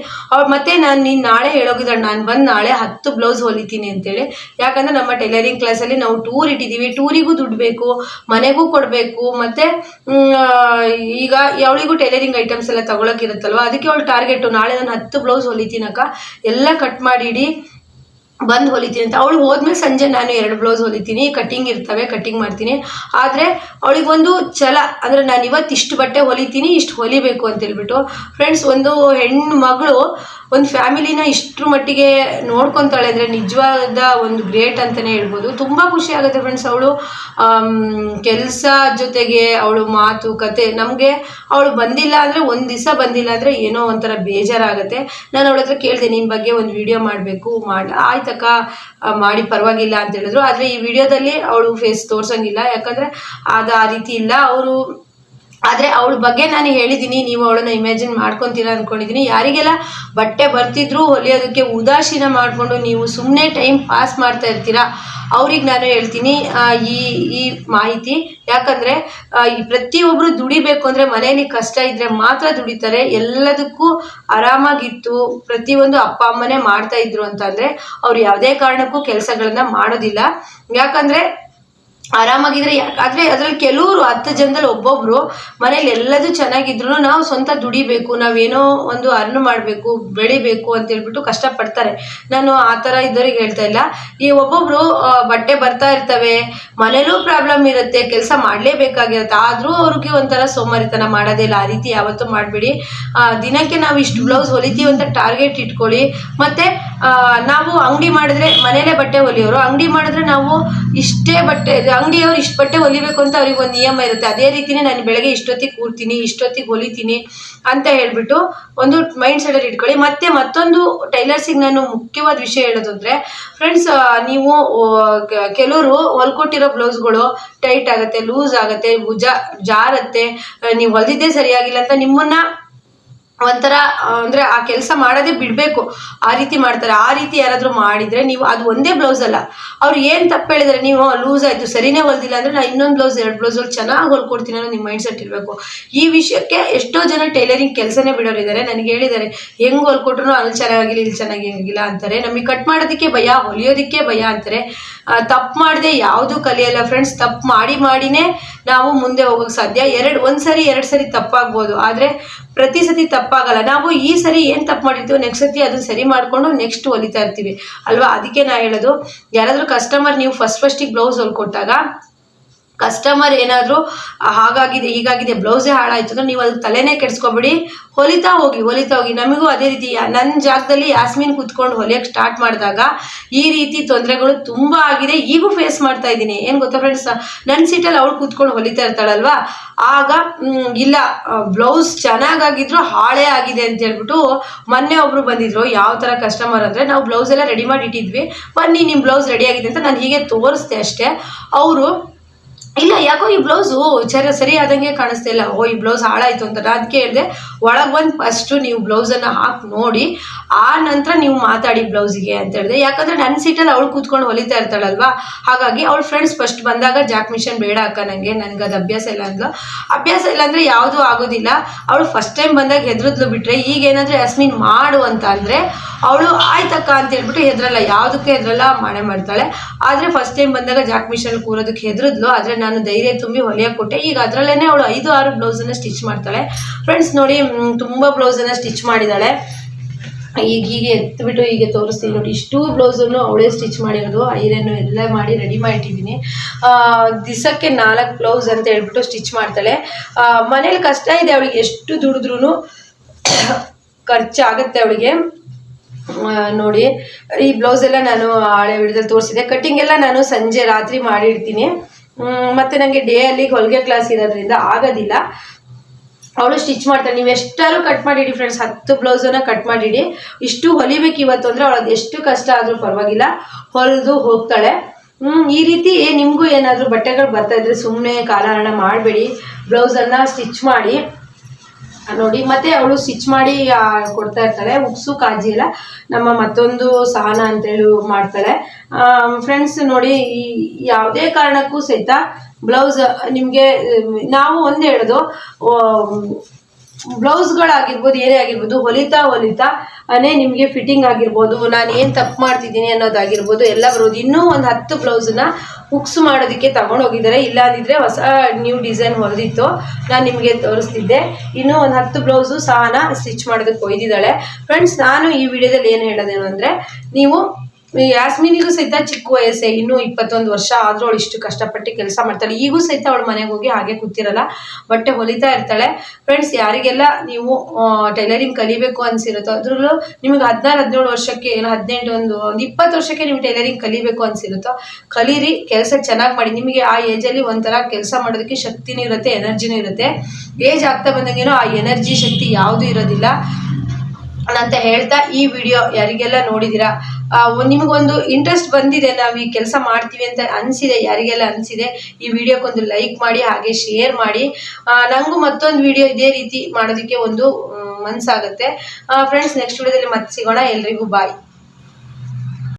ಮತ್ತೆ ನೀನು ನಾಳೆ ಹೇಳೋಗಿದ್ದಾಳೆ, ನಾನು ಬಂದು ನಾಳೆ 10 ಬ್ಲೌಸ್ ಹೊಲಿತೀನಿ ಅಂತೇಳಿ. ಯಾಕಂದರೆ ನಮ್ಮ ಟೈಲರಿಂಗ್ ಕ್ಲಾಸಲ್ಲಿ ನಾವು ಟೂರ್ ಇಟ್ಟಿದ್ದೀವಿ, ಟೂರಿಗೂ ದುಡ್ಡು ಬೇಕು, ಮನೆಗೂ ಕೊಡಬೇಕು. ಮತ್ತು ಈಗ ಅವಳಿಗೂ ಟೈಲರಿಂಗ್ ಐಟಮ್ಸ್ ಎಲ್ಲ ತಗೊಳಕ್ಕಿರುತ್ತಲ್ವ, ಅದಕ್ಕೆ ಅವಳು ಟಾರ್ಗೆಟು ನಾಳೆ ನಾನು 10 ಬ್ಲೌಸ್ ಹೊಲಿತೀನಕ್ಕ, ಎಲ್ಲ ಕಟ್ ಮಾಡಿಡಿ ಬಂದು ಹೊಲಿತೀನಿ ಅಂತ. ಅವಳು ಹೋದ್ಮೇಲೆ ಸಂಜೆ ನಾನು 2 ಬ್ಲೌಸ್ ಹೊಲಿತೀನಿ, ಕಟ್ಟಿಂಗ್ ಇರ್ತವೆ, ಕಟ್ಟಿಂಗ್ ಮಾಡ್ತೀನಿ. ಆದರೆ ಅವಳಿಗೊಂದು ಛಲ, ಅಂದರೆ ನಾನು ಇವತ್ತು ಇಷ್ಟು ಬಟ್ಟೆ ಹೊಲಿತೀನಿ, ಇಷ್ಟು ಹೊಲಿಬೇಕು ಅಂತ ಹೇಳ್ಬಿಟ್ಟು. ಫ್ರೆಂಡ್ಸ್, ಒಂದು ಹೆಣ್ಣು ಮಗಳು ಒಂದು ಫ್ಯಾಮಿಲಿನ ಇಷ್ಟರ ಮಟ್ಟಿಗೆ ನೋಡ್ಕೊತಾಳೆ ಅಂದರೆ ನಿಜವಾದ ಒಂದು ಗ್ರೇಟ್ ಅಂತಲೇ ಹೇಳ್ಬೋದು. ತುಂಬ ಖುಷಿ ಆಗುತ್ತೆ ಫ್ರೆಂಡ್ಸ್. ಅವಳು ಕೆಲಸ ಜೊತೆಗೆ ಅವಳು ಮಾತು ಕತೆ, ನಮಗೆ ಅವಳು ಬಂದಿಲ್ಲ ಅಂದರೆ, ಒಂದು ದಿವಸ ಬಂದಿಲ್ಲ ಅಂದರೆ ಏನೋ ಒಂಥರ ಬೇಜಾರಾಗುತ್ತೆ. ನಾನು ಅವಳ ಹತ್ರ ಕೇಳಿದೆ, ನಿನ್ನ ಬಗ್ಗೆ ಒಂದು ವಿಡಿಯೋ ಮಾಡಬೇಕು, ಆಯ್ತಕ್ಕ ಮಾಡಿ ಪರವಾಗಿಲ್ಲ ಅಂತ ಹೇಳಿದ್ರು. ಆದರೆ ಈ ವಿಡಿಯೋದಲ್ಲಿ ಅವಳು ಫೇಸ್ ತೋರ್ಸಂಗಿಲ್ಲ, ಯಾಕಂದರೆ ಅದು ಆ ರೀತಿ ಇಲ್ಲ ಅವರು. ಆದರೆ ಅವಳ ಬಗ್ಗೆ ನಾನು ಹೇಳಿದ್ದೀನಿ, ನೀವು ಅವಳನ್ನ ಇಮ್ಯಾಜಿನ್ ಮಾಡ್ಕೊತೀರಾ ಅಂದ್ಕೊಂಡಿದ್ದೀನಿ. ಯಾರಿಗೆಲ್ಲ ಬಟ್ಟೆ ಬರ್ತಿದ್ರು ಹೊಲಿಯೋದಕ್ಕೆ ಉದಾಸೀನ ಮಾಡಿಕೊಂಡು ನೀವು ಸುಮ್ಮನೆ ಟೈಮ್ ಪಾಸ್ ಮಾಡ್ತಾ ಇರ್ತೀರಾ, ಅವ್ರಿಗೆ ನಾನು ಹೇಳ್ತೀನಿ ಈ ಮಾಹಿತಿ. ಯಾಕಂದರೆ ಈ ಪ್ರತಿಯೊಬ್ಬರು ದುಡಿಬೇಕು ಅಂದರೆ ಮನೆಯಲ್ಲಿ ಕಷ್ಟ ಇದ್ದರೆ ಮಾತ್ರ ದುಡಿತಾರೆ. ಎಲ್ಲದಕ್ಕೂ ಆರಾಮಾಗಿತ್ತು ಪ್ರತಿಯೊಂದು ಅಪ್ಪ ಅಮ್ಮನೇ ಮಾಡ್ತಾ ಇದ್ರು ಅಂತಂದರೆ ಅವ್ರು ಯಾವುದೇ ಕಾರಣಕ್ಕೂ ಕೆಲಸಗಳನ್ನ ಮಾಡೋದಿಲ್ಲ. ಯಾಕಂದರೆ ಆರಾಮಾಗಿದ್ರೆ ಆದರೆ ಅದರಲ್ಲಿ ಕೆಲವರು 10 ಜನದಲ್ಲಿ ಒಬ್ಬೊಬ್ಬರು ಮನೇಲಿ ಎಲ್ಲದೂ ಚೆನ್ನಾಗಿದ್ರು ನಾವು ಸ್ವಂತ ದುಡಿಬೇಕು, ನಾವೇನೋ ಒಂದು ಅರ್ನ್ ಮಾಡಬೇಕು, ಬೆಳಿಬೇಕು ಅಂತ ಹೇಳ್ಬಿಟ್ಟು ಕಷ್ಟಪಡ್ತಾರೆ. ನಾನು ಆ ಥರ ಇದ್ದವ್ರಿಗೆ ಹೇಳ್ತಾ ಇಲ್ಲ. ಈ ಒಬ್ಬೊಬ್ಬರು ಬಟ್ಟೆ ಬರ್ತಾ ಇರ್ತವೆ, ಮನೇಲೂ ಪ್ರಾಬ್ಲಮ್ ಇರುತ್ತೆ, ಕೆಲಸ ಮಾಡಲೇಬೇಕಾಗಿರುತ್ತೆ, ಆದರೂ ಅವ್ರಿಗೆ ಒಂಥರ ಸೋಮಾರಿತನ ಮಾಡೋದೇ ಇಲ್ಲ. ಆ ರೀತಿ ಯಾವತ್ತೂ ಮಾಡಬೇಡಿ. ದಿನಕ್ಕೆ ನಾವು ಇಷ್ಟು ಬ್ಲೌಸ್ ಹೊಲಿತೀವಿ ಅಂತ ಟಾರ್ಗೆಟ್ ಇಟ್ಕೊಳ್ಳಿ. ಮತ್ತು ನಾವು ಅಂಗಡಿ ಮಾಡಿದ್ರೆ ಮನೇಲೇ ಬಟ್ಟೆ ಹೊಲಿಯೋರು, ಅಂಗಡಿ ಮಾಡಿದ್ರೆ ನಾವು ಇಷ್ಟೇ ಬಟ್ಟೆ, ಅಂಗಡಿಯವ್ರು ಇಷ್ಟು ಬಟ್ಟೆ ಹೊಲಿಬೇಕು ಅಂತ ಅವ್ರಿಗೆ ಒಂದು ನಿಯಮ ಇರುತ್ತೆ. ಅದೇ ರೀತಿಯೇ ನಾನು ಬೆಳಗ್ಗೆ ಇಷ್ಟೊತ್ತಿಗೆ ಕೂರ್ತೀನಿ, ಇಷ್ಟೊತ್ತಿಗೆ ಹೊಲಿತೀನಿ ಅಂತ ಹೇಳ್ಬಿಟ್ಟು ಒಂದು ಮೈಂಡ್ ಸೆಟಲ್ಲಿ ಇಟ್ಕೊಳ್ಳಿ. ಮತ್ತೊಂದು ಟೈಲರ್ಸಿಗೆ ನಾನು ಮುಖ್ಯವಾದ ವಿಷಯ ಹೇಳೋದು ಅಂದರೆ ಫ್ರೆಂಡ್ಸ್, ನೀವು ಕೆಲವರು ಹೊಲ್ಕೊಟ್ಟಿರೋ ಬ್ಲೌಸ್ಗಳು ಟೈಟ್ ಆಗುತ್ತೆ, ಲೂಸ್ ಆಗುತ್ತೆ, ಭುಜ ಜಾರತ್ತೆ, ನೀವು ಹೊಲಿದಿದ್ದೇ ಸರಿಯಾಗಿಲ್ಲ ಅಂತ ನಿಮ್ಮನ್ನ ಒಂಥರ ಅಂದರೆ ಆ ಕೆಲಸ ಮಾಡೋದೇ ಬಿಡಬೇಕು, ಆ ರೀತಿ ಮಾಡ್ತಾರೆ. ಆ ರೀತಿ ಯಾರಾದರೂ ಮಾಡಿದರೆ ನೀವು ಅದು ಒಂದೇ ಬ್ಲೌಸ್ ಅಲ್ಲ, ಅವ್ರು ಏನು ತಪ್ಪು ಹೇಳಿದರೆ ನೀವು ಲೂಸ್ ಆಯಿತು ಸರಿನೇ ಹೊಲ್ದಿಲ್ಲ ಅಂದರೆ ನಾನು ಇನ್ನೊಂದು ಬ್ಲೌಸ್ 2 ಬ್ಲೌಸಲ್ಲಿ ಚೆನ್ನಾಗಿ ಹೊಲ್ಕೊಡ್ತೀನಿ ಅನ್ನೋ ನಿಮ್ಮ ಮೈಂಡ್ ಸೆಟ್ ಇರಬೇಕು. ಈ ವಿಷಯಕ್ಕೆ ಎಷ್ಟೋ ಜನ ಟೈಲರಿಂಗ್ ಕೆಲಸನೇ ಬಿಡೋರಿದ್ದಾರೆ. ನನಗೆ ಹೇಳಿದ್ದಾರೆ, ಹೆಂಗೆ ಹೊಲ್ಕೊಟ್ರು ಅಲ್ಲಿ ಚೆನ್ನಾಗಿಲ್ಲ ಇಲ್ಲಿ ಚೆನ್ನಾಗಿಲ್ಲ ಅಂತಾರೆ. ನಮಗೆ ಕಟ್ ಮಾಡೋದಕ್ಕೆ ಭಯ, ಹೊಲಿಯೋದಕ್ಕೆ ಭಯ ಅಂತಾರೆ. ತಪ್ಪು ಮಾಡದೆ ಯಾವುದೂ ಕಲಿಯಲ್ಲ ಫ್ರೆಂಡ್ಸ್. ತಪ್ಪು ಮಾಡಿನೇ ನಾವು ಮುಂದೆ ಹೋಗೋಕ್ಕೆ ಸಾಧ್ಯ. ಒಂದು ಸರಿ 2 ಸರಿ ತಪ್ಪಾಗ್ಬೋದು, ಆದರೆ ಪ್ರತಿ ಸತಿ ತಪ್ಪಾಗಲ್ಲ. ನಾವು ಈ ಸರಿ ಏನು ತಪ್ಪು ಮಾಡಿರ್ತೀವೋ ನೆಕ್ಸ್ಟ್ ಸತಿ ಅದನ್ನು ಸರಿ ಮಾಡಿಕೊಂಡು ನೆಕ್ಸ್ಟ್ ಹೊಲಿತಾ ಇರ್ತೀವಿ ಅಲ್ವಾ. ಅದಕ್ಕೆ ನಾ ಹೇಳೋದು, ಯಾರಾದರೂ ಕಸ್ಟಮರ್ ನೀವು ಫಸ್ಟಿಗೆ ಬ್ಲೌಸ್ ಹೊಲ್ಕೊಟ್ಟಾಗ ಕಸ್ಟಮರ್ ಏನಾದರೂ ಹಾಗಾಗಿದೆ ಹೀಗಾಗಿದೆ ಬ್ಲೌಸೇ ಹಾಳಾಯಿತು ಅಂದರೆ ನೀವು ಅದಕ್ಕೆ ತಲೆನೇ ಕೆಡಿಸ್ಕೊಬೇಡಿ, ಹೊಲಿತಾ ಹೋಗಿ. ನಮಗೂ ಅದೇ ರೀತಿ ನನ್ನ ಜಾಗದಲ್ಲಿ ಯಾಸ್ಮಿನ್ ಕೂತ್ಕೊಂಡು ಹೊಲಿಯೋಕ್ಕೆ ಸ್ಟಾರ್ಟ್ ಮಾಡಿದಾಗ ಈ ರೀತಿ ತೊಂದರೆಗಳು ತುಂಬ ಆಗಿದೆ. ಈಗೂ ಫೇಸ್ ಮಾಡ್ತಾ ಇದ್ದೀನಿ. ಏನು ಗೊತ್ತಾ ಫ್ರೆಂಡ್ಸ್, ನನ್ನ ಸೀಟಲ್ಲಿ ಅವಳು ಕೂತ್ಕೊಂಡು ಹೊಲಿತಾ ಇರ್ತಾಳಲ್ವಾ, ಆಗ ಇಲ್ಲ ಬ್ಲೌಸ್ ಚೆನ್ನಾಗಾಗಿದ್ರು ಹಾಳೇ ಆಗಿದೆ ಅಂತ ಹೇಳ್ಬಿಟ್ಟು ಮೊನ್ನೆ ಒಬ್ಬರು ಬಂದಿದ್ರು. ಯಾವ ಥರ ಕಸ್ಟಮರ್ ಅಂದರೆ, ನಾವು ಬ್ಲೌಸ್ ಎಲ್ಲ ರೆಡಿ ಮಾಡಿ ಇಟ್ಟಿದ್ವಿ, ಬನ್ನಿ ನಿಮ್ಮ ಬ್ಲೌಸ್ ರೆಡಿ ಆಗಿದೆ ಅಂತ ನಾನು ಹೀಗೆ ತೋರಿಸ್ದೆ ಅಷ್ಟೇ. ಅವರು ಇಲ್ಲ ಯಾಕೋ ಈ ಬ್ಲೌಸು ಸರಿ ಆದಂಗೆ ಕಾಣಿಸ್ತಾ ಇಲ್ಲ, ಈ ಬ್ಲೌಸ್ ಹಾಳಾಯಿತು ಅಂತ. ಅದಕ್ಕೆ ಹೇಳಿದೆ, ಒಳಗೆ ಬಂದು ಫಸ್ಟು ನೀವು ಬ್ಲೌಸನ್ನು ಹಾಕಿ ನೋಡಿ, ಆ ನಂತರ ನೀವು ಮಾತಾಡಿ ಬ್ಲೌಸಿಗೆ ಅಂತ ಹೇಳಿದೆ. ಯಾಕಂದರೆ ನನ್ನ ಸೀಟಲ್ಲಿ ಅವಳು ಕೂತ್ಕೊಂಡು ಹೊಲಿತಾ ಇರ್ತಾಳಲ್ವಾ, ಹಾಗಾಗಿ ಅವಳು ಫ್ರೆಂಡ್ಸ್ ಫಸ್ಟ್ ಬಂದಾಗ ಜಾಕ್ ಮಿಷನ್ ಬೇಡ ಅಕ್ಕ ನನಗೆ ಅದು ಅಭ್ಯಾಸ ಇಲ್ಲ ಅಂದ್ಲು. ಅಭ್ಯಾಸ ಇಲ್ಲ ಅಂದರೆ ಯಾವುದೂ ಆಗೋದಿಲ್ಲ. ಅವಳು ಫಸ್ಟ್ ಟೈಮ್ ಬಂದಾಗ ಹೆದ್ರದ್ಲು ಬಿಟ್ಟರೆ, ಈಗ ಏನಾದರೂ ಯಾಸ್ಮಿನ್ ಮಾಡು ಅಂತ ಅಂದರೆ ಅವಳು ಆಯ್ತಕ್ಕ ಅಂತ ಹೇಳ್ಬಿಟ್ಟು ಹೆದ್ರಲ್ಲ, ಯಾವುದಕ್ಕೆ ಹೆದ್ರಲ್ಲ, ಮಾಡೇ ಮಾಡ್ತಾಳೆ. ಆದರೆ ಫಸ್ಟ್ ಟೈಮ್ ಬಂದಾಗ ಜಾಕ್ ಮಿಷನ್ ಕೂರೋದಕ್ಕೆ ಹೆದ್ರದ್ಲು. ಆದರೆ ನಾನು ಧೈರ್ಯ ತುಂಬಿ ಹೊಲಿಯೋಕೆ ಕೊಟ್ಟೆ. ಈಗ ಅದರಲ್ಲೇ ಅವಳು 5-6 ಬ್ಲೌಸನ್ನು ಸ್ಟಿಚ್ ಮಾಡ್ತಾಳೆ. ಫ್ರೆಂಡ್ಸ್ ನೋಡಿ, ತುಂಬ ಬ್ಲೌಸನ್ನು ಸ್ಟಿಚ್ ಮಾಡಿದ್ದಾಳೆ. ಈಗ ಹೀಗೆ ಎತ್ಬಿಟ್ಟು ಹೀಗೆ ತೋರಿಸ್ತೀನಿ ನೋಡಿ, ಇಷ್ಟು ಬ್ಲೌಸನ್ನು ಅವಳೇ ಸ್ಟಿಚ್ ಮಾಡಿರೋದು. ಐರನ್ನು ಎಲ್ಲ ಮಾಡಿ ರೆಡಿ ಮಾಡಿಟ್ಟಿದ್ದೀನಿ. ದಿವಸಕ್ಕೆ 4 ಬ್ಲೌಸ್ ಅಂತ ಹೇಳ್ಬಿಟ್ಟು ಸ್ಟಿಚ್ ಮಾಡ್ತಾಳೆ. ಮನೇಲಿ ಕಷ್ಟ ಇದೆ ಅವಳಿಗೆ, ಎಷ್ಟು ದುಡಿದ್ರೂ ಖರ್ಚಾಗುತ್ತೆ ಅವಳಿಗೆ. ನೋಡಿ, ಈ ಬ್ಲೌಸ್ ಎಲ್ಲ ನಾನು ಹಳೆ ವಿಡಿಯೋದಲ್ಲಿ ತೋರಿಸಿದೆ. ಕಟ್ಟಿಂಗ್ ಎಲ್ಲ ನಾನು ಸಂಜೆ ರಾತ್ರಿ ಮಾಡಿರ್ತೀನಿ. ಮತ್ತು ನನಗೆ ಡೇ ಅಲ್ಲಿ ಹೊಲಿಗೆ ಕ್ಲಾಸ್ ಇರೋದ್ರಿಂದ ಆಗೋದಿಲ್ಲ. ಅವಳು ಸ್ಟಿಚ್ ಮಾಡ್ತಾಳೆ. ನೀವು ಎಷ್ಟಾದ್ರೂ ಕಟ್ ಮಾಡಿಡಿ ಫ್ರೆಂಡ್ಸ್, 10 ಬ್ಲೌಸನ್ನು ಕಟ್ ಮಾಡಿಡಿ. ಇಷ್ಟು ಹೊಲಿಬೇಕು ಇವತ್ತು ಅಂದರೆ ಅವಳದು ಎಷ್ಟು ಕಷ್ಟ ಆದರೂ ಪರವಾಗಿಲ್ಲ, ಹೊಲಿದು ಹೋಗ್ತಾಳೆ. ಈ ರೀತಿ ನಿಮಗೂ ಏನಾದರೂ ಬಟ್ಟೆಗಳು ಬರ್ತಾಯಿದ್ರೆ ಸುಮ್ಮನೆ ಕಾಲಹರಣ ಮಾಡಬೇಡಿ, ಬ್ಲೌಸನ್ನು ಸ್ಟಿಚ್ ಮಾಡಿ ನೋಡಿ. ಮತ್ತು ಅವಳು ಸ್ಟಿಚ್ ಮಾಡಿ ಕೊಡ್ತಾ ಇರ್ತಾಳೆ. ಉಕ್ಸು ಕಾಜಿ ಎಲ್ಲ ನಮ್ಮ ಮತ್ತೊಂದು ಸಹನ ಅಂತೇಳಿ ಮಾಡ್ತಾಳೆ. ಫ್ರೆಂಡ್ಸ್ ನೋಡಿ, ಯಾವುದೇ ಕಾರಣಕ್ಕೂ ಸಹಿತ ಬ್ಲೌಸ್ ನಿಮಗೆ ನಾವು ಒಂದು ಹೇಳೋದು, ಬ್ಲೌಸ್ಗಳಾಗಿರ್ಬೋದು, ಏನೇ ಆಗಿರ್ಬೋದು, ಹೊಲಿತಾನೇ ನಿಮಗೆ ಫಿಟ್ಟಿಂಗ್ ಆಗಿರ್ಬೋದು, ನಾನು ಏನು ತಪ್ಪು ಮಾಡ್ತಿದ್ದೀನಿ ಅನ್ನೋದಾಗಿರ್ಬೋದು ಎಲ್ಲ ಬರೋದು. ಇನ್ನೂ ಒಂದು 10 ಬ್ಲೌಸನ್ನ ಹುಕ್ಸ್ ಮಾಡೋದಕ್ಕೆ ತಗೊಂಡೋಗಿದ್ದಾರೆ. ಇಲ್ಲಾಂದಿದ್ರೆ ಹೊಸ ನ್ಯೂ ಡಿಸೈನ್ ಹೊಲಿದಿತ್ತು, ನಾನು ನಿಮಗೆ ತೋರಿಸ್ತಿದ್ದೆ. ಇನ್ನೂ ಒಂದು 10 ಬ್ಲೌಸು ಸಹನ ಸ್ಟಿಚ್ ಮಾಡೋದಕ್ಕೆ ಒಯ್ದಿದ್ದಾಳೆ. ಫ್ರೆಂಡ್ಸ್, ನಾನು ಈ ವಿಡಿಯೋದಲ್ಲಿ ಏನು ಹೇಳೋದೇನು ಅಂದರೆ, ನೀವು ಯಾಸ್ಮಿನಿಗೂ ಸಹಿತ ಚಿಕ್ಕ ವಯಸ್ಸೇ, ಇನ್ನೂ 21 ವರ್ಷ ಆದರೂ ಅವಳು ಇಷ್ಟು ಕಷ್ಟಪಟ್ಟು ಕೆಲಸ ಮಾಡ್ತಾಳೆ. ಈಗೂ ಸಹಿತ ಅವಳು ಮನೆಗೆ ಹೋಗಿ ಹಾಗೆ ಕೂತಿರಲ್ಲ, ಬಟ್ಟೆ ಹೊಲಿತಾ ಇರ್ತಾಳೆ. ಫ್ರೆಂಡ್ಸ್, ಯಾರಿಗೆಲ್ಲ ನೀವು ಟೈಲರಿಂಗ್ ಕಲಿಬೇಕು ಅನಿಸಿರುತ್ತೋ, ಅದರಲ್ಲೂ ನಿಮಗೆ 16-17 ವರ್ಷಕ್ಕೆ, ಏನೋ 18 ಒಂದು 20 ವರ್ಷಕ್ಕೆ ನೀವು ಟೈಲರಿಂಗ್ ಕಲಿಬೇಕು ಅನಿಸಿರುತ್ತೋ, ಕಲೀರಿ. ಕೆಲಸ ಚೆನ್ನಾಗಿ ಮಾಡಿ. ನಿಮಗೆ ಆ ಏಜಲ್ಲಿ ಒಂಥರ ಕೆಲಸ ಮಾಡೋದಕ್ಕೆ ಶಕ್ತಿನೂ ಇರುತ್ತೆ, ಎನರ್ಜಿನೂ ಇರುತ್ತೆ. ಏಜ್ ಆಗ್ತಾ ಬಂದಂಗೇನೋ ಆ ಎನರ್ಜಿ ಶಕ್ತಿ ಯಾವುದೂ ಇರೋದಿಲ್ಲ ಅಂತ ಹೇಳ್ತಾ, ಈ ವಿಡಿಯೋ ಯಾರಿಗೆಲ್ಲ ನೋಡಿದ್ದೀರಾ, ನಿಮಗೊಂದು ಇಂಟ್ರೆಸ್ಟ್ ಬಂದಿದೆ, ನಾವು ಈ ಕೆಲಸ ಮಾಡ್ತೀವಿ ಅಂತ ಅನಿಸಿದೆ, ಯಾರಿಗೆಲ್ಲ ಅನಿಸಿದೆ, ಈ ವಿಡಿಯೋಕ್ಕೊಂದು ಲೈಕ್ ಮಾಡಿ, ಹಾಗೆ ಶೇರ್ ಮಾಡಿ. ನನಗೂ ಮತ್ತೊಂದು ವಿಡಿಯೋ ಇದೇ ರೀತಿ ಮಾಡೋದಕ್ಕೆ ಒಂದು ಮನಸ್ಸಾಗುತ್ತೆ. ಫ್ರೆಂಡ್ಸ್, ನೆಕ್ಸ್ಟ್ ವಿಡಿಯೋದಲ್ಲಿ ಮತ್ತೆ ಸಿಗೋಣ. ಎಲ್ರಿಗೂ ಬಾಯ್.